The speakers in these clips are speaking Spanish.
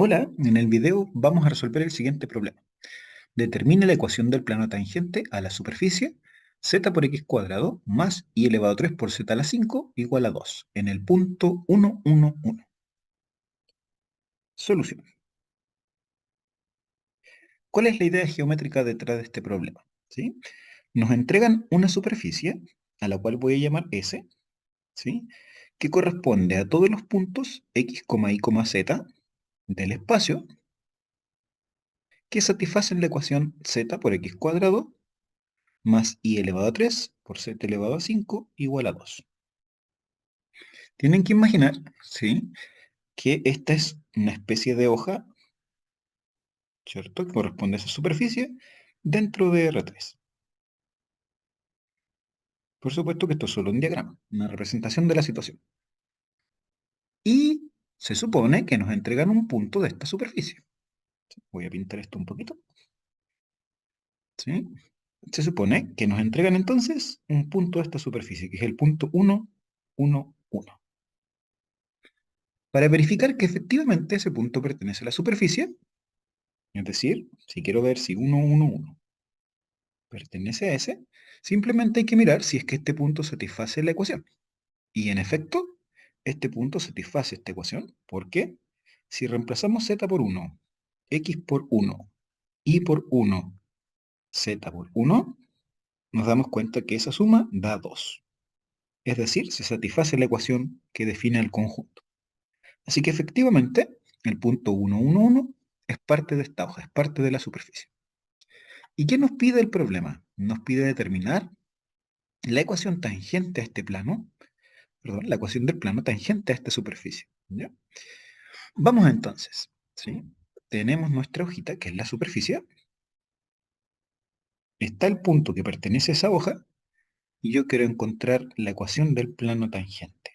Hola, en el video vamos a resolver el siguiente problema. Determine la ecuación del plano tangente a la superficie z por x cuadrado más y elevado a 3 por z a la 5 igual a 2 en el punto 1, 1, 1. Solución. ¿Cuál es la idea geométrica detrás de este problema? ¿Sí? Nos entregan una superficie, a la cual voy a llamar S, ¿sí? Que corresponde a todos los puntos x, y, z del espacio que satisfacen la ecuación z por x cuadrado más i elevado a 3 por z elevado a 5 igual a 2. Tienen que imaginar, ¿sí?, que esta es una especie de hoja, ¿cierto?, que corresponde a esa superficie dentro de R3. Por supuesto que esto es solo un diagrama, una representación de la situación. Y se supone que nos entregan un punto de esta superficie. Voy a pintar esto un poquito. ¿Sí? Se supone que nos entregan entonces un punto de esta superficie, que es el punto 1, 1, 1. Para verificar que efectivamente ese punto pertenece a la superficie, es decir, si quiero ver si 1, 1, 1 pertenece a ese, simplemente hay que mirar si es que este punto satisface la ecuación. Y en efecto, este punto satisface esta ecuación. ¿Por qué? Si reemplazamos z por 1, x por 1, y por 1, z por 1, nos damos cuenta que esa suma da 2. Es decir, se satisface la ecuación que define el conjunto. Así que efectivamente, el punto 1, 1, 1 es parte de esta hoja, es parte de la superficie. ¿Y qué nos pide el problema? Nos pide determinar la ecuación tangente a este plano, perdón, la ecuación del plano tangente a esta superficie. ¿Ya? Vamos entonces, ¿sí? Tenemos nuestra hojita, que es la superficie, está el punto que pertenece a esa hoja, y yo quiero encontrar la ecuación del plano tangente.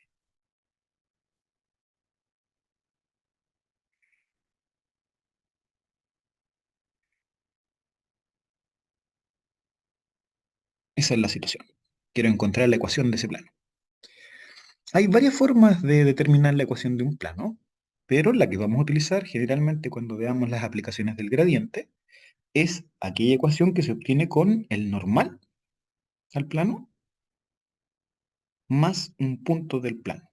Esa es la situación. Quiero encontrar la ecuación de ese plano. Hay varias formas de determinar la ecuación de un plano, pero la que vamos a utilizar generalmente cuando veamos las aplicaciones del gradiente es aquella ecuación que se obtiene con el normal al plano más un punto del plano.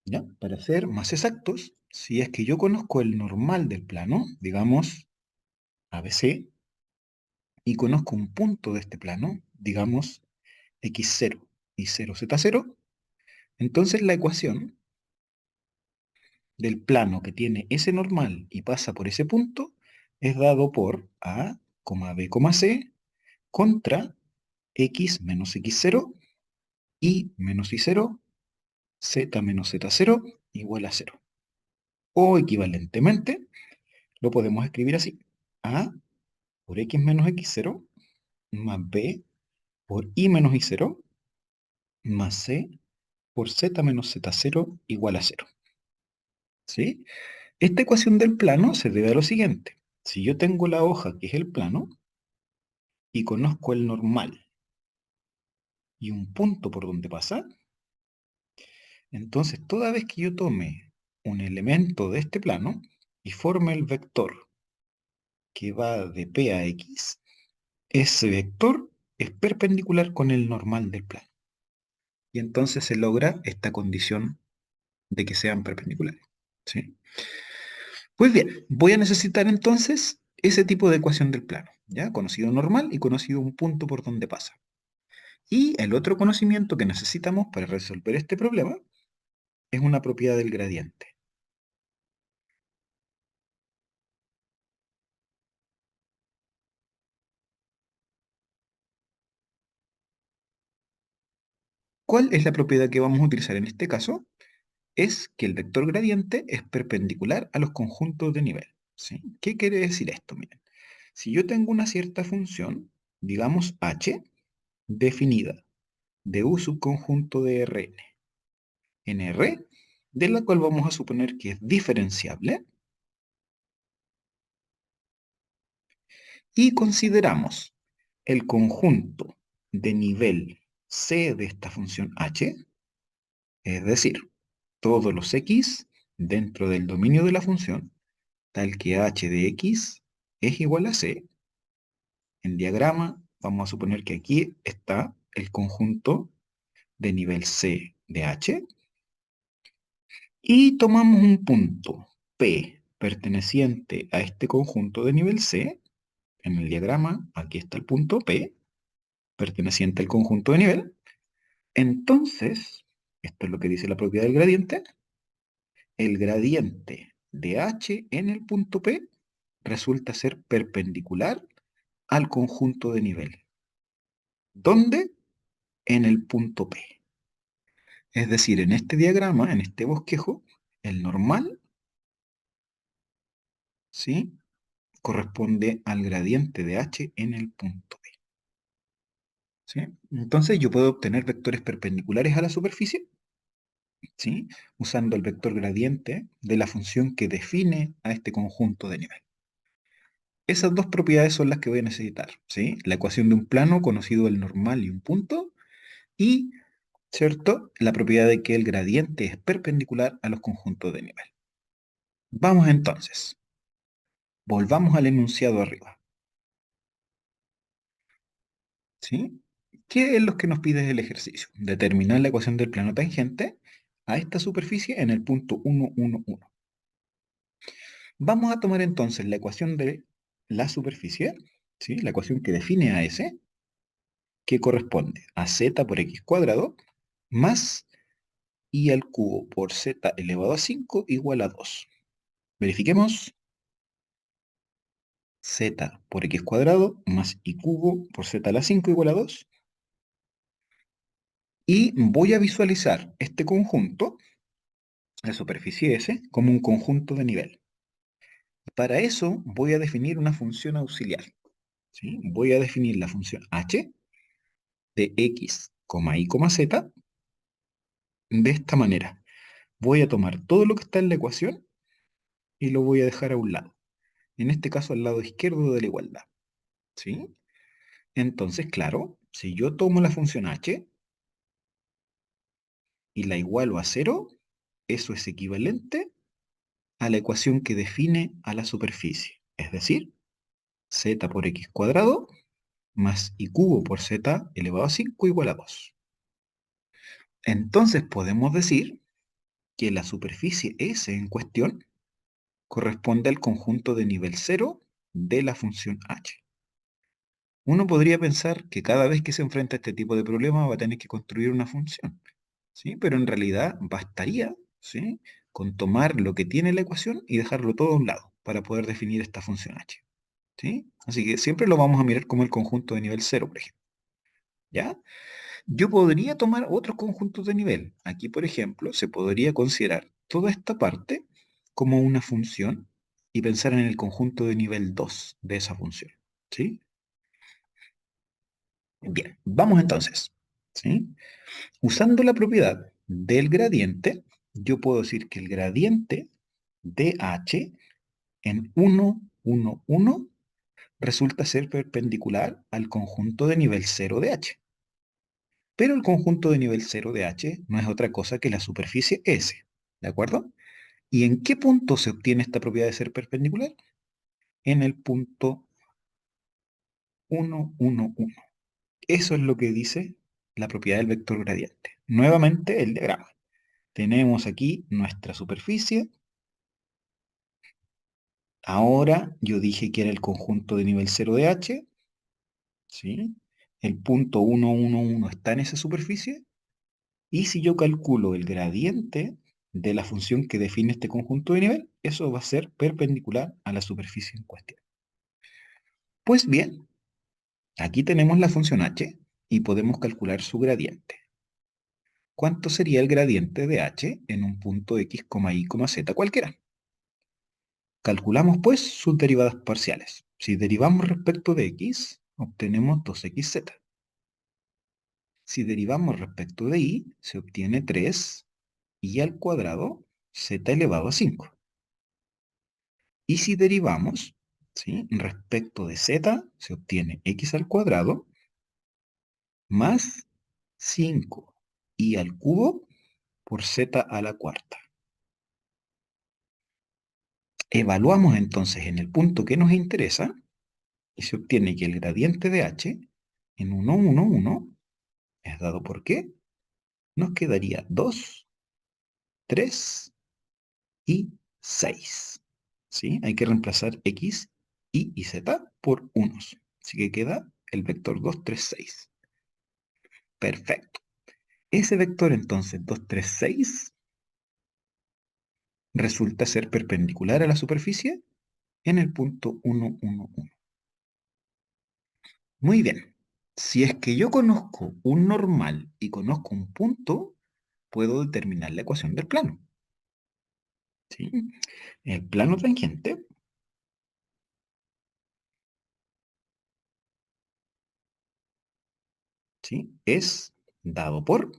¿Ya? Para ser más exactos, si es que yo conozco el normal del plano, digamos ABC, y conozco un punto de este plano, digamos x0 y 0z0, entonces la ecuación del plano que tiene ese normal y pasa por ese punto es dado por A, B, C contra x menos x0, y menos y0, z menos z0 igual a 0. O equivalentemente, lo podemos escribir así. A por x menos x0 más b por y menos y0 más c por z menos z0 igual a 0. ¿Sí? Esta ecuación del plano se debe a lo siguiente. Si yo tengo la hoja que es el plano y conozco el normal y un punto por donde pasa, entonces toda vez que yo tome un elemento de este plano y forme el vector que va de P a X, ese vector es perpendicular con el normal del plano. Y entonces se logra esta condición de que sean perpendiculares. ¿Sí? Pues bien, voy a necesitar entonces ese tipo de ecuación del plano, ¿ya? Conocido normal y conocido un punto por donde pasa. Y el otro conocimiento que necesitamos para resolver este problema es una propiedad del gradiente. ¿Cuál es la propiedad que vamos a utilizar en este caso? Es que el vector gradiente es perpendicular a los conjuntos de nivel. ¿Sí? ¿Qué quiere decir esto? Miren, si yo tengo una cierta función, digamos h, definida de un subconjunto de Rn en R, de la cual vamos a suponer que es diferenciable, y consideramos el conjunto de nivel C de esta función h, Es decir, todos los x dentro del dominio de la función, tal que h de x es igual a c. En diagrama, vamos a suponer que aquí está el conjunto de nivel C de H, y tomamos un punto P perteneciente a este conjunto de nivel C. En el diagrama, aquí está el punto P perteneciente al conjunto de nivel. Entonces, esto es lo que dice la propiedad del gradiente. El gradiente de H en el punto P resulta ser perpendicular al conjunto de nivel. ¿Dónde? En el punto P. Es decir, en este diagrama, en este bosquejo, el normal, ¿sí?, corresponde al gradiente de h en el punto P. ¿Sí? Entonces yo puedo obtener vectores perpendiculares a la superficie, ¿sí?, usando el vector gradiente de la función que define a este conjunto de nivel. Esas dos propiedades son las que voy a necesitar, ¿sí? La ecuación de un plano conocido el normal y un punto, y, ¿cierto?, la propiedad de que el gradiente es perpendicular a los conjuntos de nivel. Vamos entonces. Volvamos al enunciado arriba. ¿Sí? ¿Qué es lo que nos pide el ejercicio? Determinar la ecuación del plano tangente a esta superficie en el punto 1, 1, 1. Vamos a tomar entonces la ecuación de la superficie, ¿sí?, la ecuación que define a S, que corresponde a z por x cuadrado más y al cubo por z elevado a 5 igual a 2. Verifiquemos. Z por x cuadrado más y cubo por z a la 5 igual a 2. Y voy a visualizar este conjunto, la superficie S, como un conjunto de nivel. Para eso voy a definir una función auxiliar, ¿sí? Voy a definir la función h de x, y, z de esta manera. Voy a tomar todo lo que está en la ecuación y lo voy a dejar a un lado. En este caso al lado izquierdo de la igualdad, ¿sí? Entonces, claro, si yo tomo la función h y la igualo a 0, eso es equivalente a la ecuación que define a la superficie, es decir, z por x cuadrado más y cubo por z elevado a 5 igual a 2. Entonces podemos decir que la superficie S en cuestión corresponde al conjunto de nivel 0 de la función h. Uno podría pensar que cada vez que se enfrenta a este tipo de problema va a tener que construir una función, ¿sí? Pero en realidad bastaría, ¿sí?, con tomar lo que tiene la ecuación y dejarlo todo a un lado para poder definir esta función h, ¿sí? Así que siempre lo vamos a mirar como el conjunto de nivel 0, por ejemplo. ¿Ya? Yo podría tomar otros conjuntos de nivel. Aquí, por ejemplo, se podría considerar toda esta parte como una función y pensar en el conjunto de nivel 2 de esa función, ¿sí? Bien, vamos entonces, ¿sí? Usando la propiedad del gradiente, yo puedo decir que el gradiente de h en 1, 1, 1 resulta ser perpendicular al conjunto de nivel 0 de h. Pero el conjunto de nivel 0 de h no es otra cosa que la superficie S, ¿de acuerdo? ¿Y en qué punto se obtiene esta propiedad de ser perpendicular? En el punto 1, 1, 1. Eso es lo que dice la propiedad del vector gradiente. Nuevamente el diagrama. Tenemos aquí nuestra superficie. Ahora yo dije que era el conjunto de nivel 0 de h, ¿sí? El punto 1, 1, 1 está en esa superficie. Y si yo calculo el gradiente de la función que define este conjunto de nivel, eso va a ser perpendicular a la superficie en cuestión. Pues bien, aquí tenemos la función h y podemos calcular su gradiente. ¿Cuánto sería el gradiente de h en un punto x, y, z cualquiera? Calculamos pues sus derivadas parciales. Si derivamos respecto de x, obtenemos 2xz. Si derivamos respecto de y, se obtiene 3 y al cuadrado z elevado a 5. Y si derivamos, ¿sí?, respecto de z, se obtiene x al cuadrado más 5 y al cubo por z a la cuarta. Evaluamos entonces en el punto que nos interesa y se obtiene que el gradiente de h en 1, 1, 1 es dado por qué. Nos quedaría 2, 3 y 6. ¿Sí? Hay que reemplazar x, y z por unos. Así que queda el vector 2, 3, 6. Perfecto. Ese vector entonces 2, 3, 6 resulta ser perpendicular a la superficie en el punto 1, 1, 1. Muy bien. Si es que yo conozco un normal y conozco un punto, puedo determinar la ecuación del plano. ¿Sí? El plano tangente ¿sí? Es dado por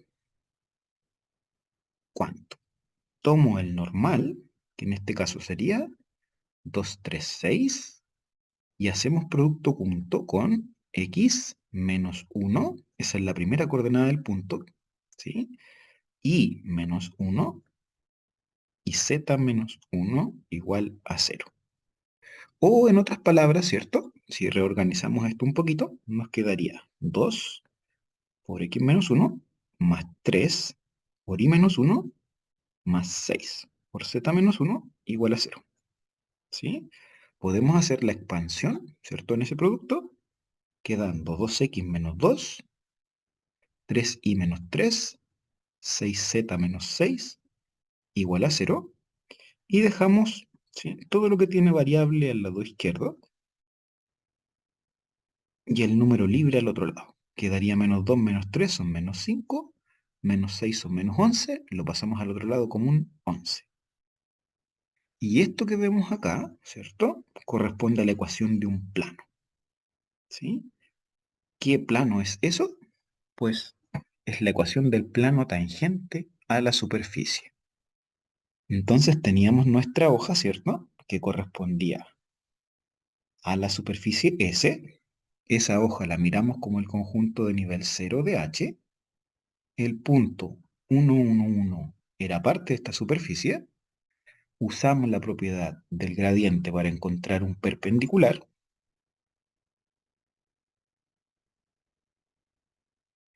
¿cuánto? Tomo el normal, que en este caso sería 2, 3, 6, y hacemos producto punto con x menos 1, esa es la primera coordenada del punto, ¿sí? Y menos 1 y z menos 1 igual a 0. O en otras palabras, ¿cierto? Si reorganizamos esto un poquito, nos quedaría 2 por x menos 1 más 3 por y menos 1 más 6 por z menos 1 igual a 0. ¿Sí? Podemos hacer la expansión, ¿cierto? En ese producto, quedando 2x menos 2, 3y menos 3, 6z menos 6 igual a 0. Y dejamos, ¿sí?, todo lo que tiene variable al lado izquierdo y el número libre al otro lado. Quedaría menos 2 menos 3 son menos 5, menos 6 son menos 11, lo pasamos al otro lado como un 11. Y esto que vemos acá, ¿cierto?, corresponde a la ecuación de un plano. ¿Sí? ¿Qué plano es eso? Pues es la ecuación del plano tangente a la superficie. Entonces teníamos nuestra hoja, ¿cierto?, que correspondía a la superficie S. Esa hoja la miramos como el conjunto de nivel 0 de H. El punto 1, 1, 1 era parte de esta superficie. Usamos la propiedad del gradiente para encontrar un perpendicular.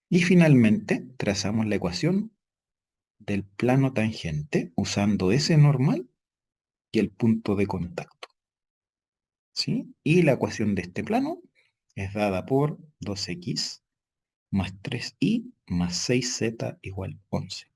Y finalmente trazamos la ecuación del plano tangente usando ese normal y el punto de contacto. ¿Sí? Y la ecuación de este plano es dada por 2x más 3y más 6z igual 11.